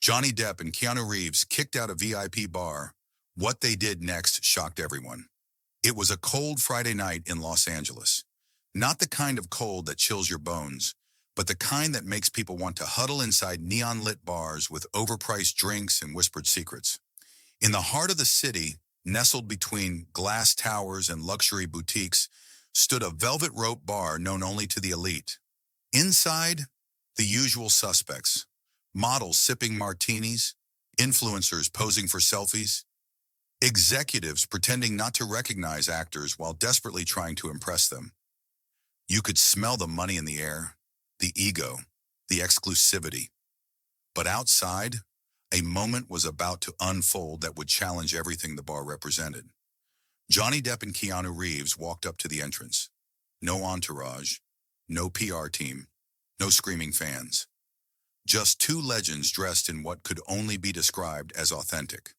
Johnny Depp and Keanu Reeves kicked out a VIP bar. What they did next shocked everyone. It was a cold Friday night in Los Angeles. Not the kind of cold that chills your bones, but the kind that makes people want to huddle inside neon-lit bars with overpriced drinks and whispered secrets. In the heart of the city, nestled between glass towers and luxury boutiques, stood a velvet rope bar known only to the elite. Inside, the usual suspects: models sipping martinis, influencers posing for selfies, executives pretending not to recognize actors while desperately trying to impress them. You could smell the money in the air, the ego, the exclusivity. But outside, a moment was about to unfold that would challenge everything the bar represented. Johnny Depp and Keanu Reeves walked up to the entrance. No entourage, no PR team, no screaming fans. Just two legends dressed in what could only be described as authentic.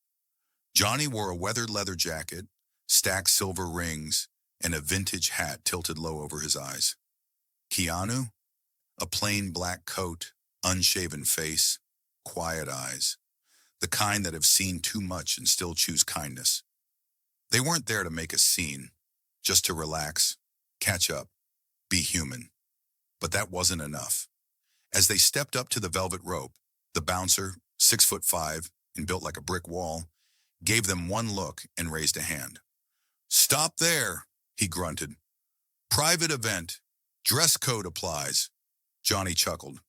Johnny wore a weathered leather jacket, stacked silver rings, and a vintage hat tilted low over his eyes. Keanu, a plain black coat, unshaven face, quiet eyes, the kind that have seen too much and still choose kindness. They weren't there to make a scene, just to relax, catch up, be human. But that wasn't enough. As they stepped up to the velvet rope, the bouncer, 6'5" and built like a brick wall, gave them one look and raised a hand. "Stop there," he grunted. "Private event. Dress code applies." Johnny chuckled.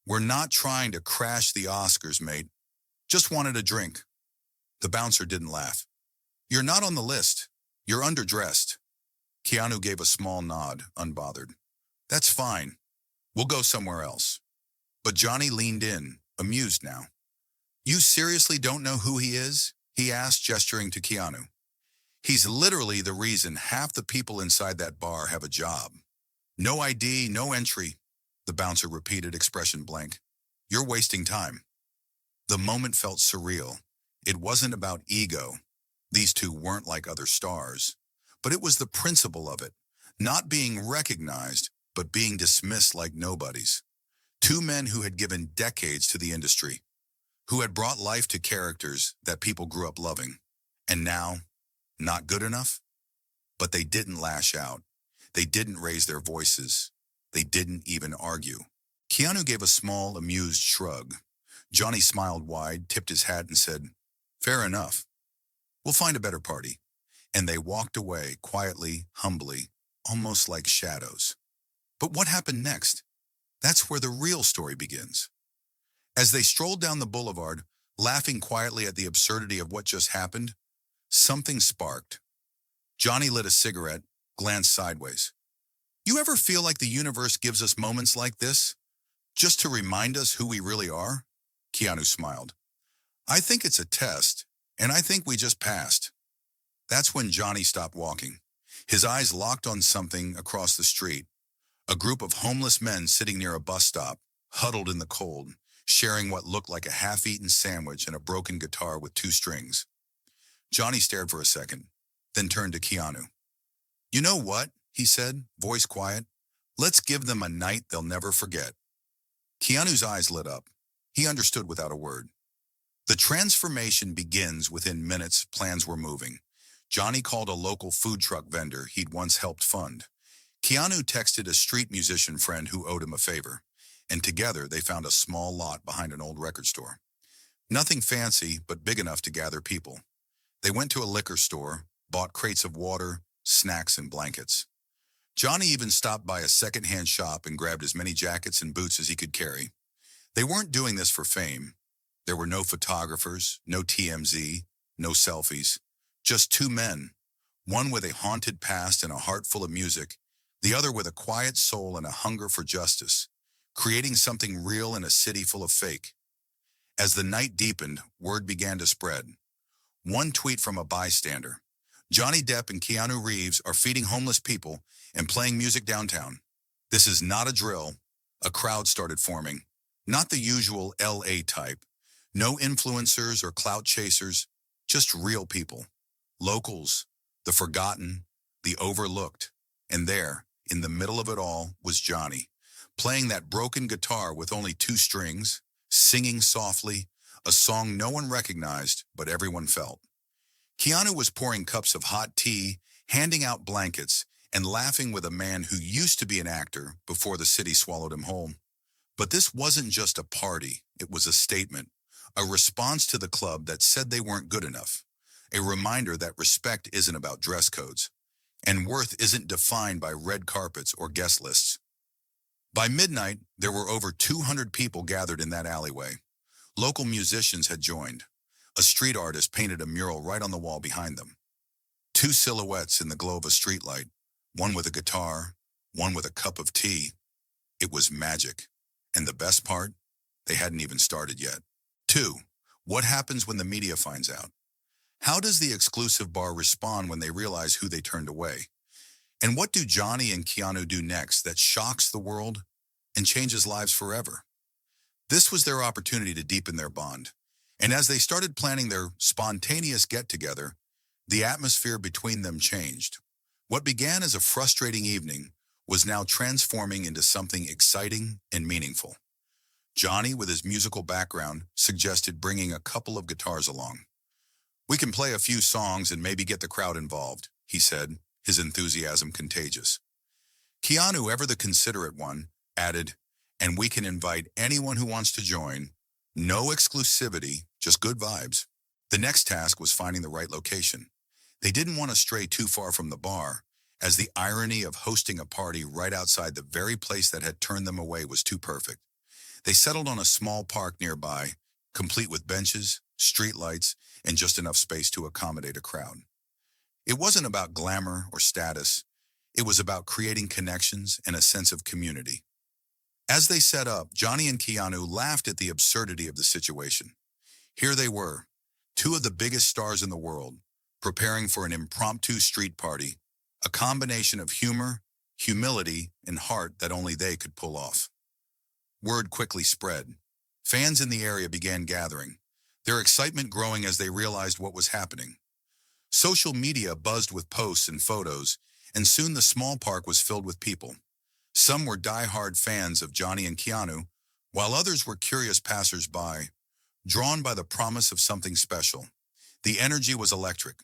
"We're not trying to crash the Oscars, mate. Just wanted a drink." The bouncer didn't laugh. "You're not on the list. You're underdressed." Keanu gave a small nod, unbothered. "That's fine. We'll go somewhere else." But Johnny leaned in, amused now. "You seriously don't know who he is?" he asked, gesturing to Keanu. "He's literally the reason half the people inside that bar have a job." "No ID, no entry," the bouncer repeated, expression blank. "You're wasting time." The moment felt surreal. It wasn't about ego. These two weren't like other stars. But it was the principle of it, not being recognized, but being dismissed like nobodies. Two men who had given decades to the industry, who had brought life to characters that people grew up loving. And now, not good enough? But they didn't lash out. They didn't raise their voices. They didn't even argue. Keanu gave a small, amused shrug. Johnny smiled wide, tipped his hat, and said, "Fair enough. We'll find a better party." And they walked away, quietly, humbly, almost like shadows. But what happened next? That's where the real story begins. As they strolled down the boulevard, laughing quietly at the absurdity of what just happened, something sparked. Johnny lit a cigarette, glanced sideways. "You ever feel like the universe gives us moments like this, just to remind us who we really are?" Keanu smiled. "I think it's a test, and I think we just passed." That's when Johnny stopped walking. His eyes locked on something across the street. A group of homeless men sitting near a bus stop, huddled in the cold, sharing what looked like a half-eaten sandwich and a broken guitar with two strings. Johnny stared for a second, then turned to Keanu. "You know what?" he said, voice quiet. "Let's give them a night they'll never forget." Keanu's eyes lit up. He understood without a word. The transformation begins within minutes. Plans were moving. Johnny called a local food truck vendor he'd once helped fund. Keanu texted a street musician friend who owed him a favor, and together they found a small lot behind an old record store. Nothing fancy, but big enough to gather people. They went to a liquor store, bought crates of water, snacks, and blankets. Johnny even stopped by a second-hand shop and grabbed as many jackets and boots as he could carry. They weren't doing this for fame. There were no photographers, no TMZ, no selfies. Just two men, one with a haunted past and a heart full of music, the other with a quiet soul and a hunger for justice, creating something real in a city full of fake. As the night deepened, word began to spread. One tweet from a bystander: "Johnny Depp and Keanu Reeves are feeding homeless people and playing music downtown." This is not a drill. A crowd started forming. Not the usual LA type. No influencers or clout chasers, just real people. Locals, the forgotten, the overlooked. And there, in the middle of it all, was Johnny, playing that broken guitar with only two strings, singing softly, a song no one recognized but everyone felt. Keanu was pouring cups of hot tea, handing out blankets, and laughing with a man who used to be an actor before the city swallowed him whole. But this wasn't just a party, it was a statement, a response to the club that said they weren't good enough, a reminder that respect isn't about dress codes, and worth isn't defined by red carpets or guest lists. By midnight, there were over 200 people gathered in that alleyway. Local musicians had joined. A street artist painted a mural right on the wall behind them. Two silhouettes in the glow of a streetlight, one with a guitar, one with a cup of tea. It was magic. And the best part? They hadn't even started yet. 2. What happens when the media finds out? How does the exclusive bar respond when they realize who they turned away? And what do Johnny and Keanu do next that shocks the world and changes lives forever? This was their opportunity to deepen their bond. And as they started planning their spontaneous get-together, the atmosphere between them changed. What began as a frustrating evening was now transforming into something exciting and meaningful. Johnny, with his musical background, suggested bringing a couple of guitars along. "We can play a few songs and maybe get the crowd involved," he said, his enthusiasm contagious. Keanu, ever the considerate one, added, "And we can invite anyone who wants to join. No exclusivity, just good vibes." The next task was finding the right location. They didn't want to stray too far from the bar, as the irony of hosting a party right outside the very place that had turned them away was too perfect. They settled on a small park nearby, complete with benches, streetlights, and just enough space to accommodate a crowd. It wasn't about glamour or status. It was about creating connections and a sense of community. As they set up, Johnny and Keanu laughed at the absurdity of the situation. Here they were, two of the biggest stars in the world, preparing for an impromptu street party, a combination of humor, humility, and heart that only they could pull off. Word quickly spread. Fans in the area began gathering, their excitement growing as they realized what was happening. Social media buzzed with posts and photos, and soon the small park was filled with people. Some were die-hard fans of Johnny and Keanu, while others were curious passers-by, drawn by the promise of something special. The energy was electric.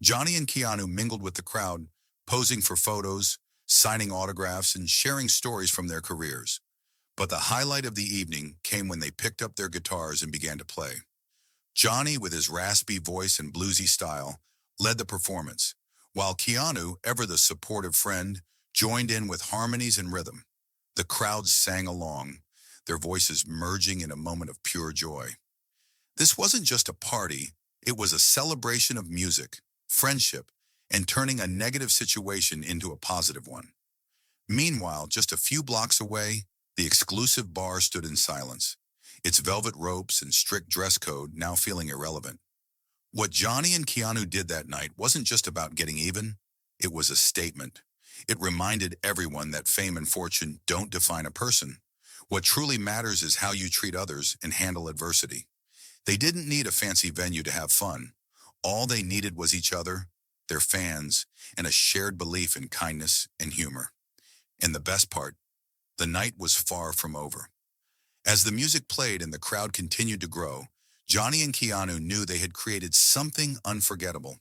Johnny and Keanu mingled with the crowd, posing for photos, signing autographs, and sharing stories from their careers. But the highlight of the evening came when they picked up their guitars and began to play. Johnny, with his raspy voice and bluesy style, led the performance, while Keanu, ever the supportive friend, joined in with harmonies and rhythm. The crowd sang along, their voices merging in a moment of pure joy. This wasn't just a party, it was a celebration of music, friendship, and turning a negative situation into a positive one. Meanwhile, just a few blocks away, the exclusive bar stood in silence, its velvet ropes and strict dress code now feeling irrelevant. What Johnny and Keanu did that night wasn't just about getting even, it was a statement. It reminded everyone that fame and fortune don't define a person. What truly matters is how you treat others and handle adversity. They didn't need a fancy venue to have fun. All they needed was each other, their fans, and a shared belief in kindness and humor. And the best part, the night was far from over. As the music played and the crowd continued to grow, Johnny and Keanu knew they had created something unforgettable.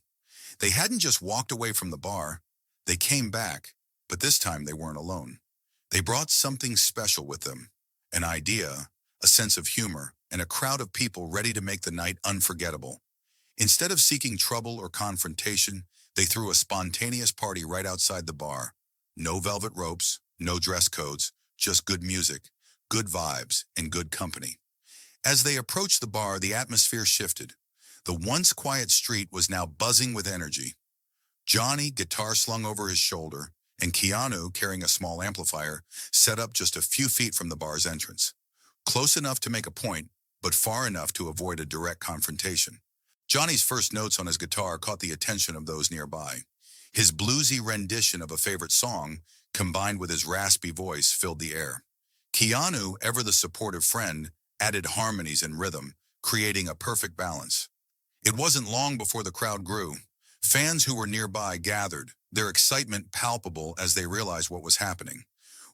They hadn't just walked away from the bar, they came back, but this time they weren't alone. They brought something special with them, an idea, a sense of humor, and a crowd of people ready to make the night unforgettable. Instead of seeking trouble or confrontation, they threw a spontaneous party right outside the bar. No velvet ropes, no dress codes, just good music, good vibes, and good company. As they approached the bar, the atmosphere shifted. The once quiet street was now buzzing with energy. Johnny, guitar slung over his shoulder, and Keanu, carrying a small amplifier, set up just a few feet from the bar's entrance. Close enough to make a point, but far enough to avoid a direct confrontation. Johnny's first notes on his guitar caught the attention of those nearby. His bluesy rendition of a favorite song, combined with his raspy voice, filled the air. Keanu, ever the supportive friend, added harmonies and rhythm, creating a perfect balance. It wasn't long before the crowd grew. Fans who were nearby gathered, their excitement palpable as they realized what was happening.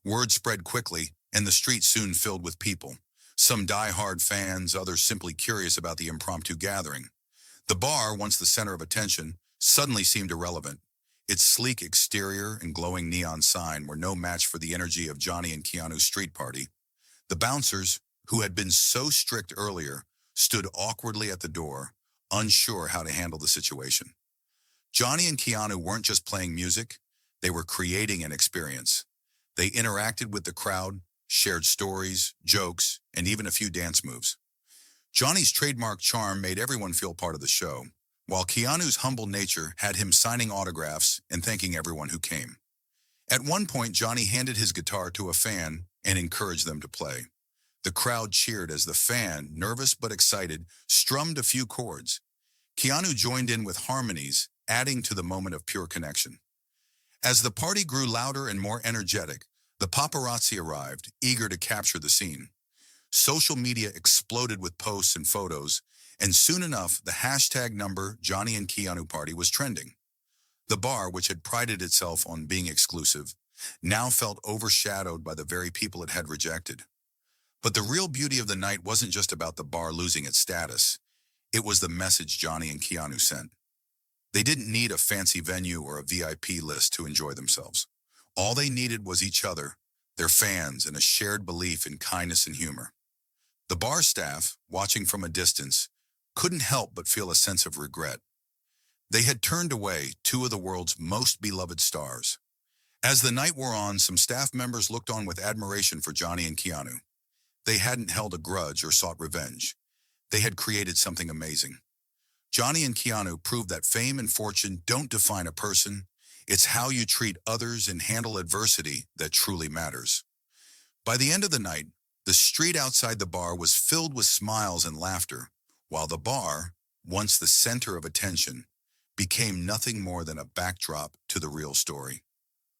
Word spread quickly, and the street soon filled with people. Some die-hard fans, others simply curious about the impromptu gathering. The bar, once the center of attention, suddenly seemed irrelevant. Its sleek exterior and glowing neon sign were no match for the energy of Johnny and Keanu's street party. The bouncers, who had been so strict earlier, stood awkwardly at the door, unsure how to handle the situation. Johnny and Keanu weren't just playing music, they were creating an experience. They interacted with the crowd, shared stories, jokes, and even a few dance moves. Johnny's trademark charm made everyone feel part of the show, while Keanu's humble nature had him signing autographs and thanking everyone who came. At one point, Johnny handed his guitar to a fan and encouraged them to play. The crowd cheered as the fan, nervous but excited, strummed a few chords. Keanu joined in with harmonies, adding to the moment of pure connection. As the party grew louder and more energetic, the paparazzi arrived, eager to capture the scene. Social media exploded with posts and photos, and soon enough, the hashtag number Johnny and Keanu party was trending. The bar, which had prided itself on being exclusive, now felt overshadowed by the very people it had rejected. But the real beauty of the night wasn't just about the bar losing its status. It was the message Johnny and Keanu sent. They didn't need a fancy venue or a VIP list to enjoy themselves. All they needed was each other, their fans, and a shared belief in kindness and humor. The bar staff, watching from a distance, couldn't help but feel a sense of regret. They had turned away two of the world's most beloved stars. As the night wore on, some staff members looked on with admiration for Johnny and Keanu. They hadn't held a grudge or sought revenge. They had created something amazing. Johnny and Keanu proved that fame and fortune don't define a person. It's how you treat others and handle adversity that truly matters. By the end of the night, the street outside the bar was filled with smiles and laughter, while the bar, once the center of attention, became nothing more than a backdrop to the real story.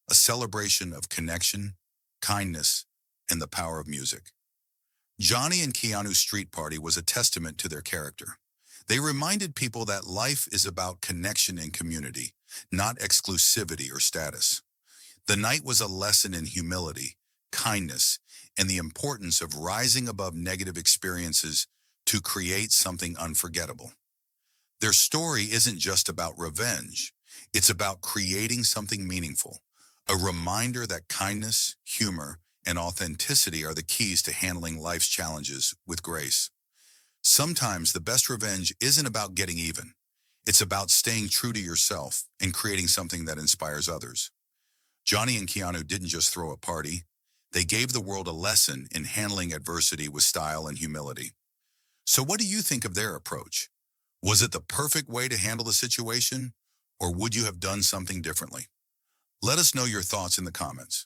A celebration of connection, kindness, and the power of music. Johnny and Keanu's street party was a testament to their character. They reminded people that life is about connection and community, not exclusivity or status. The night was a lesson in humility, kindness, and the importance of rising above negative experiences to create something unforgettable. Their story isn't just about revenge. It's about creating something meaningful, a reminder that kindness, humor, and authenticity are the keys to handling life's challenges with grace. Sometimes the best revenge isn't about getting even. It's about staying true to yourself and creating something that inspires others. Johnny and Keanu didn't just throw a party. They gave the world a lesson in handling adversity with style and humility. So what do you think of their approach? Was it the perfect way to handle the situation, or would you have done something differently? Let us know your thoughts in the comments.